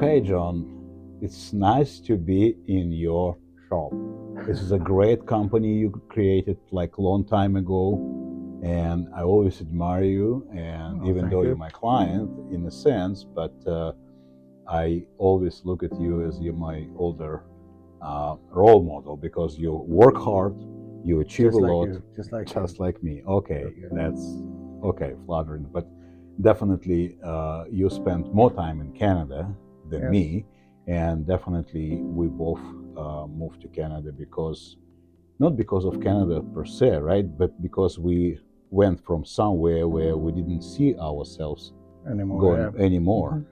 Okay, John, it's nice to be in your shop. This is a great company you created like a long time ago, and I always admire you. And even thank though you. you're my client in a sense, but I always look at you as you're my older role model because you work hard, you achieve Just a like lot, you, just like me. Okay, Very good. that's okay, flattering. But definitely, you spent more time in Canada than Yes. me, and definitely we both moved to Canada because not because of Canada per se, right? But because we went from somewhere where we didn't see ourselves Anymore, going yeah. anymore.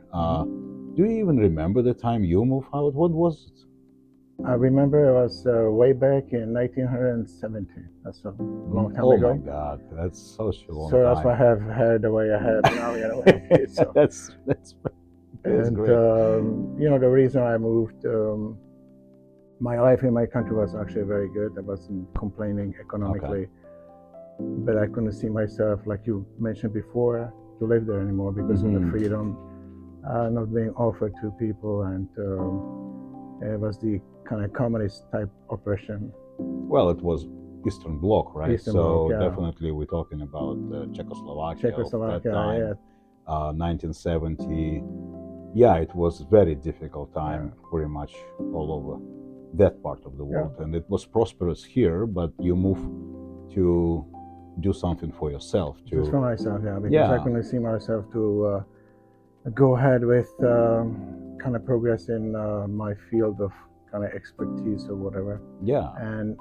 Do you even remember the time you moved out? What was it? I remember it was way back in 1970. That's a long time Oh ago. my God, that's such a long So that's why I time. have hair the way I have now, you know. So, that's and great. you know, the reason I moved, my life in my country was actually very good. I wasn't complaining economically, but I couldn't see myself, like you mentioned before, to live there anymore because of the freedom not being offered to people, and it was the kind of communist type oppression. Well, it was Eastern Bloc, right? Eastern so Bloc, yeah. definitely we're talking about Czechoslovakia, of that yeah. time, 1970. Yeah, it was very difficult time, pretty much all over that part of the world, and it was prosperous here. But you moved to do something for yourself, Just for myself, yeah, because I couldn't see myself to go ahead with kind of progress in my field of kind of expertise or whatever. Yeah. And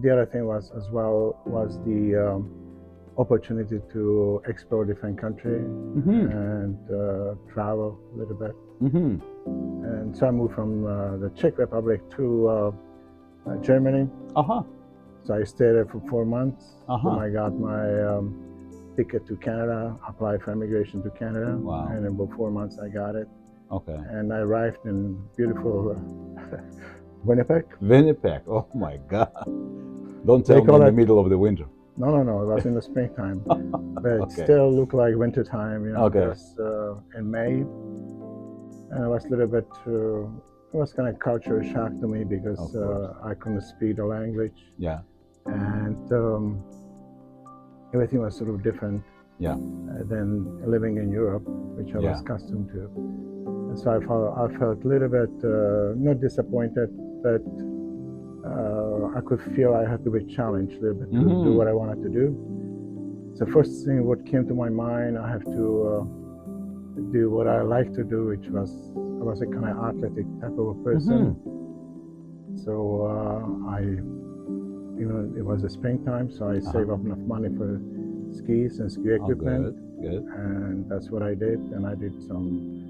the other thing was as well was the opportunity to explore different country and travel a little bit. And so I moved from the Czech Republic to Germany. So I stayed there for 4 months. Then I got my ticket to Canada, applied for immigration to Canada. Wow. And in about 4 months I got it. Okay. And I arrived in beautiful Winnipeg. Winnipeg, oh my God. Don't tell me in the middle of the winter. No, it was in the springtime. But it still looked like winter time, you know, because in May. And it was a little bit, it was kind of culture shock to me because I couldn't speak the language. Yeah. And everything was sort of different than living in Europe, which I was accustomed to. And so I felt a little bit, not disappointed, but I could feel I had to be challenged a little bit to do what I wanted to do. So first thing what came to my mind, I have to do what I like to do, which was, I was a kind of athletic type of a person. So it was the springtime, so I saved up enough money for skis and ski equipment. Good. And that's what I did. And I did some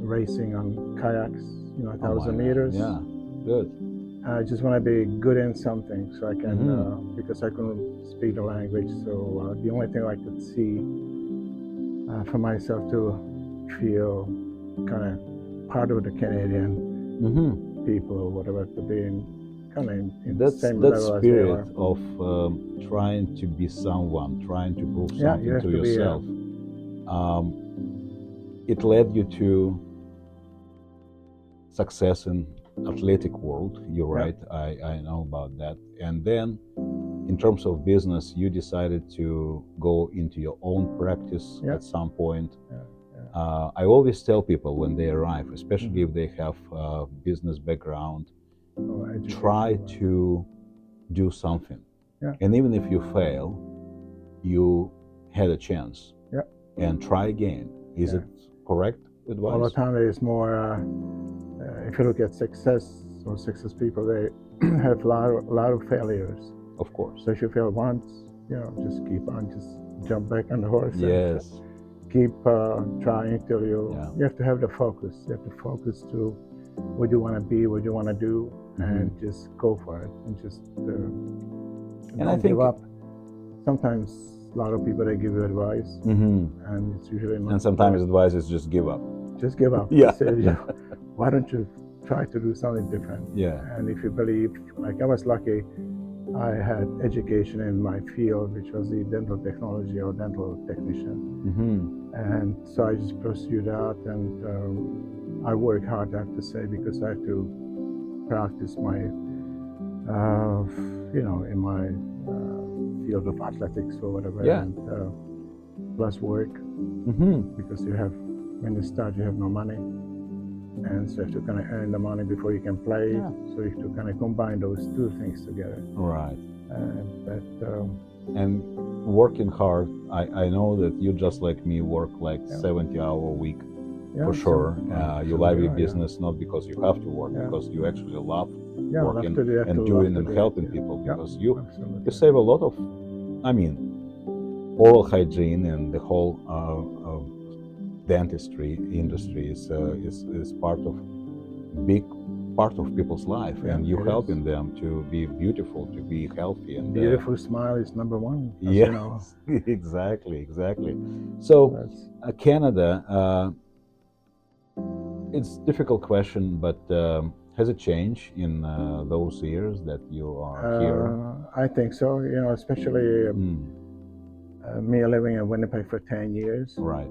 racing on kayaks, 1,000 meters. Yeah, good. I just want to be good in something, so I can, because I couldn't speak the language. So the only thing I could see for myself to feel kind of part of the Canadian people or whatever, to be kind of in the same level as they are. That spirit of trying to be someone, trying to prove something to yourself, it led you to success in athletic world. You're right, I know about that. And then in terms of business, you decided to go into your own practice at some point. I always tell people when they arrive, especially if they have a business background, try to do something. And even if you fail, you had a chance. And try again. Is it correct advice? All the time there is more, if you look at success or success people, they have a lot of failures. Of course. So if you fail once, just keep on, just jump back on the horse. Yes. And keep trying till you have to have the focus. You have to focus to what you want to be, what you want to do, and just go for it. And just don't give up. Sometimes a lot of people, they give you advice, and it's usually not. And sometimes advice is just give up. Just give up. Yeah. Say, why don't you try to do something different? Yeah. And if you believe, like I was lucky, I had education in my field, which was the dental technology or dental technician. And so I just pursued that, and I work hard, I have to say, because I have to practice my, in my field of athletics or whatever, and plus work, because when you start, you have no money, and so you have to kind of earn the money before you can play. So you have to kind of combine those two things together. Right. And and working hard, I know that you, just like me, work like 70-hour a week, for sure. You love your business not because you have to work, because you actually love working and doing and helping people, because you save a lot of, oral hygiene and the whole dentistry industry is big part of people's life, and you helping them to be beautiful, to be healthy, and beautiful smile is number one. Yeah, exactly. So Canada, it's a difficult question, but has it changed in those years that you are here? I think so. Especially me living in Winnipeg for 10 years. Right.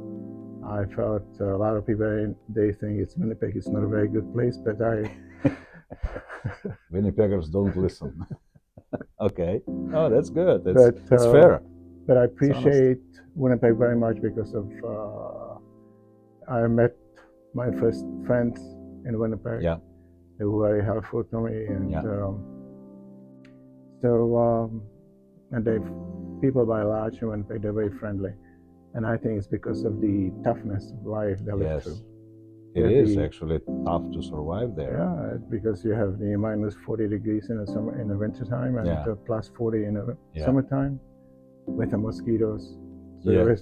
I felt a lot of people, they think Winnipeg is not a very good place, but Winnipeggers don't listen. Okay. Oh, that's good. That's fair. But I appreciate Winnipeg very much because of I met my first friends in Winnipeg. Yeah. They were very helpful to me, and people by large in Winnipeg, they're very friendly, and I think it's because of the toughness of life they live through. It is actually tough to survive there. Yeah, because you have the minus 40 degrees in the winter time, and plus 40 in the summertime, with the mosquitoes. So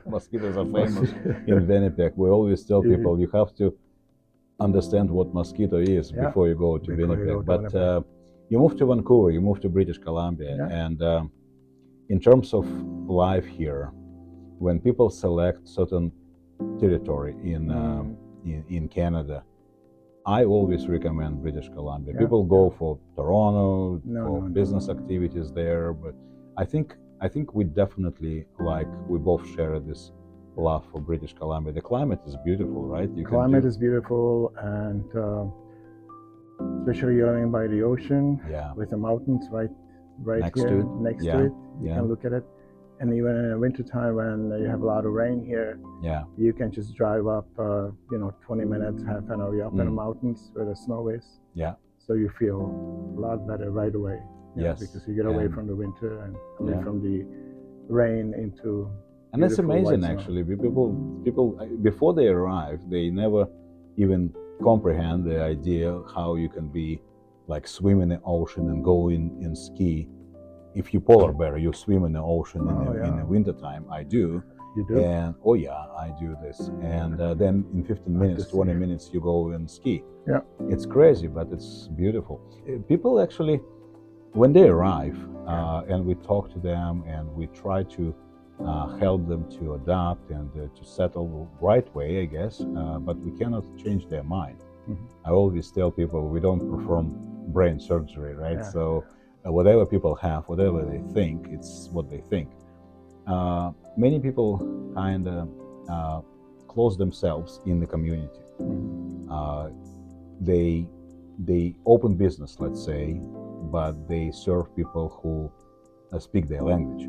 mosquitoes are famous in Winnipeg. We always tell people you have to understand what mosquito is before you go to Winnipeg. But you moved to Vancouver, you moved to British Columbia, and in terms of life here, when people select certain territory in Canada, I always recommend British Columbia. People go for Toronto, for business activities there, but I think we definitely, we both share this love for British Columbia. The climate is beautiful, right? The climate is beautiful, and especially you're living by the ocean, with the mountains right next to it. You can look at it. And even in the wintertime, when you have a lot of rain here, you can just drive up, 20 minutes, half an hour up in the mountains where the snow is. So you feel a lot better right away. Because you get away from the winter and away from the rain into. And that's amazing, actually. People before they arrive, they never even comprehend the idea how you can be like swim in the ocean and go in ski. If you polar bear, you swim in the ocean in the wintertime. I do. You do? And I do this. And then in 15 minutes, 20 minutes, you go and ski. Yeah. It's crazy, but it's beautiful. People actually, when they arrive, and we talk to them and we try to help them to adapt and to settle the right way, I guess, but we cannot change their mind. I always tell people we don't perform brain surgery, right? So whatever people have, whatever they think, it's what they think. Many people kind of close themselves in the community. They open business, let's say, but they serve people who speak their language.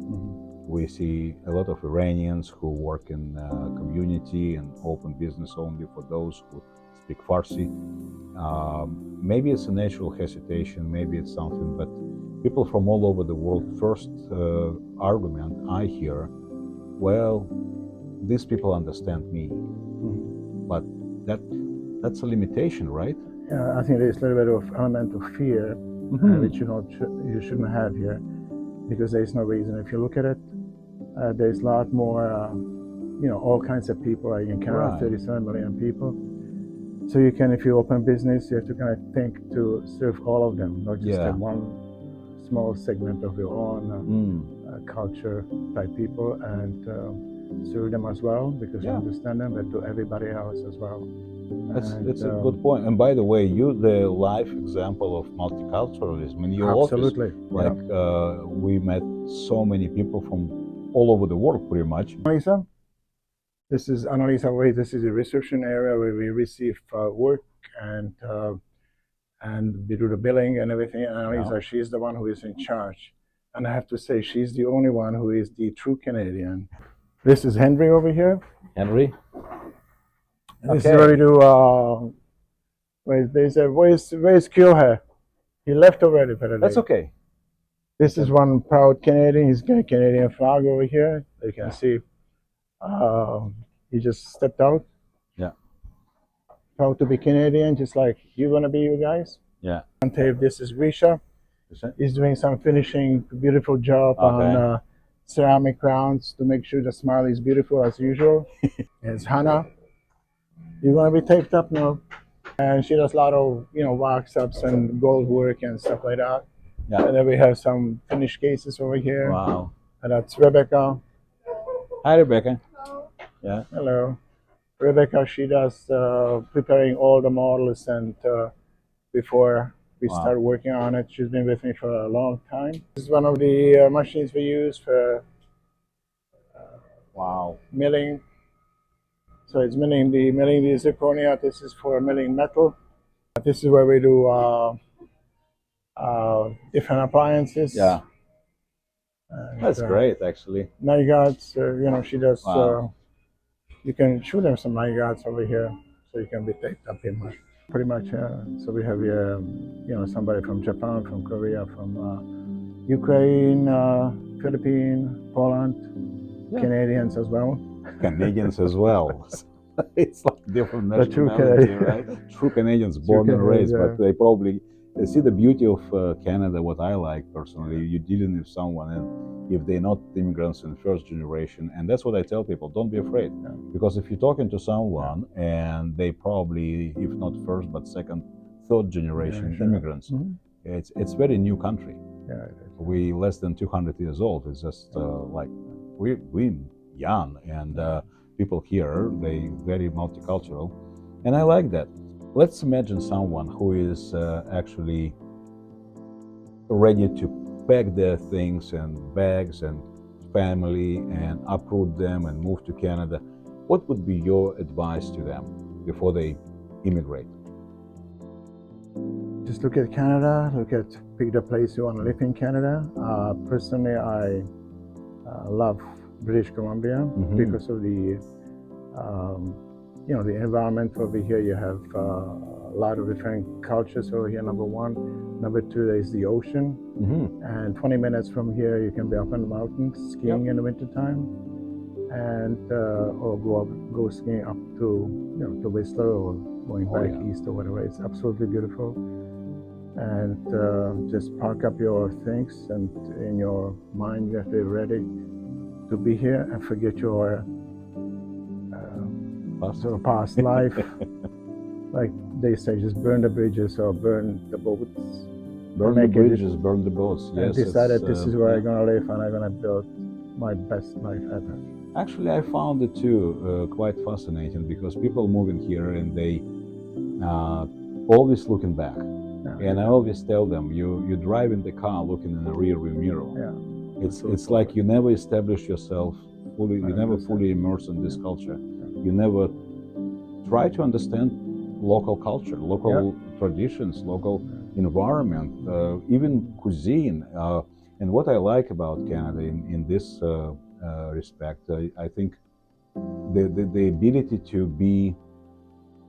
We see a lot of Iranians who work in community and open business only for those who speak Farsi. Maybe it's a natural hesitation, maybe it's something, but people from all over the world, first argument I hear, well, these people understand me. But that's a limitation, right? I think there's a little bit of element of fear, which you shouldn't have here, because there's no reason. If you look at it, there's a lot more, all kinds of people. In Canada, 37 million people. So you can, if you open business, you have to kind of think to serve all of them, not just one small segment of your own culture type people, and serve them as well, because you understand them, but to everybody else as well. That's a good point. And by the way, you're the live example of multiculturalism in your absolutely. office. We met so many people from all over the world pretty much. Annalisa, this is Annalisa Way. This is a reception area where we receive work and we do the billing and everything. And Annalisa, she's the one who is in charge. And I have to say, she's the only one who is the true Canadian. This is Henry over here. Henry? This is where we do, where's Kyohe? He left already for the day. That's okay. This is one proud Canadian. He's got a Canadian flag over here. You can see he just stepped out. Yeah. Proud to be Canadian, just like you're going to be, you guys. Yeah. On tape, this is Risha. He's doing some finishing, beautiful job on ceramic crowns to make sure the smile is beautiful as usual. It's Hannah. You're going to be taped up now. And she does a lot of, wax ups and gold work and stuff like that. Yeah. And then we have some finished cases over here. Wow. And that's Rebecca. Hi, Rebecca. Hello. Yeah. Hello. Rebecca, she does preparing all the models and before we start working on it. She's been with me for a long time. This is one of the machines we use for milling. So it's milling the zirconia. This is for milling metal. This is where we do different appliances. Yeah. And, that's great, actually. Night guards, she does. You can show them some night guards over here, so you can be taped up in much. Pretty much. So we have here, somebody from Japan, from Korea, from Ukraine, Philippines, Poland, Canadians as well. Canadians as well. It's like different nationality, right? True Canadians, born and raised, but they see the beauty of Canada. What I like personally, you're dealing with someone, and if they're not immigrants in first generation, and that's what I tell people: don't be afraid, because if you're talking to someone and they probably, if not first but second, third generation immigrants, it's very new country. Yeah, we less than 200 years old. It's just like we young, and people here, they very multicultural, and I like that. Let's imagine someone who is actually ready to pack their things and bags and family and uproot them and move to Canada. What would be your advice to them before they immigrate? Just look at Canada, pick the place you want to live in Canada. Personally, I love British Columbia because of the the environment over here. You have a lot of different cultures over here, number one. Number two, there's the ocean. And 20 minutes from here, you can be up in the mountains skiing in the wintertime, and or go skiing up to to Whistler, or going back east or whatever. It's absolutely beautiful. And just park up your things, and in your mind, you have to be ready to be here and forget your past life. Like they say, just burn the bridges or burn the boats. Burn the bridges, burn the boats. Yes. I decided this is where I'm going to live, and I'm going to build my best life ever. Actually, I found it too quite fascinating, because people moving here and they always looking back. And I always tell them, you drive in the car looking in the rearview mirror. It's like you never establish yourself fully, you never fully immerse in this culture. You never try to understand local culture, local traditions, local environment, even cuisine. And what I like about Canada in this respect, I think the ability to be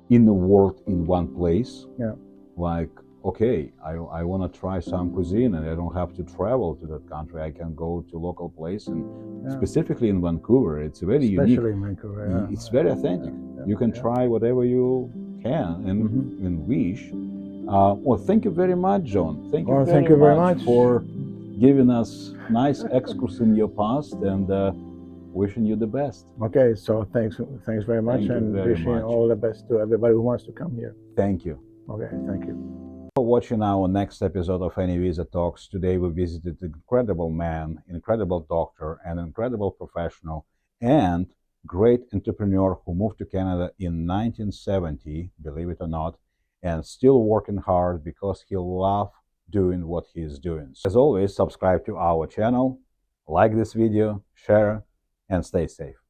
in the world in one place, like, okay, I want to try some cuisine, and I don't have to travel to that country. I can go to local place, and specifically in Vancouver, it's very unique. Especially in Vancouver, it's very authentic. You can try whatever you can and wish. Well, thank you very much, John. Thank you very much for giving us nice excursus in your past, and wishing you the best. Okay, so thanks very much, and wishing all the best to everybody who wants to come here. Thank you. Okay, thank you. For watching our next episode of Anyvisa Talks. Today we visited an incredible man, incredible doctor, an incredible professional, and great entrepreneur who moved to Canada in 1970, believe it or not, and still working hard because he loves doing what he is doing. As always, subscribe to our channel, like this video, share, and stay safe.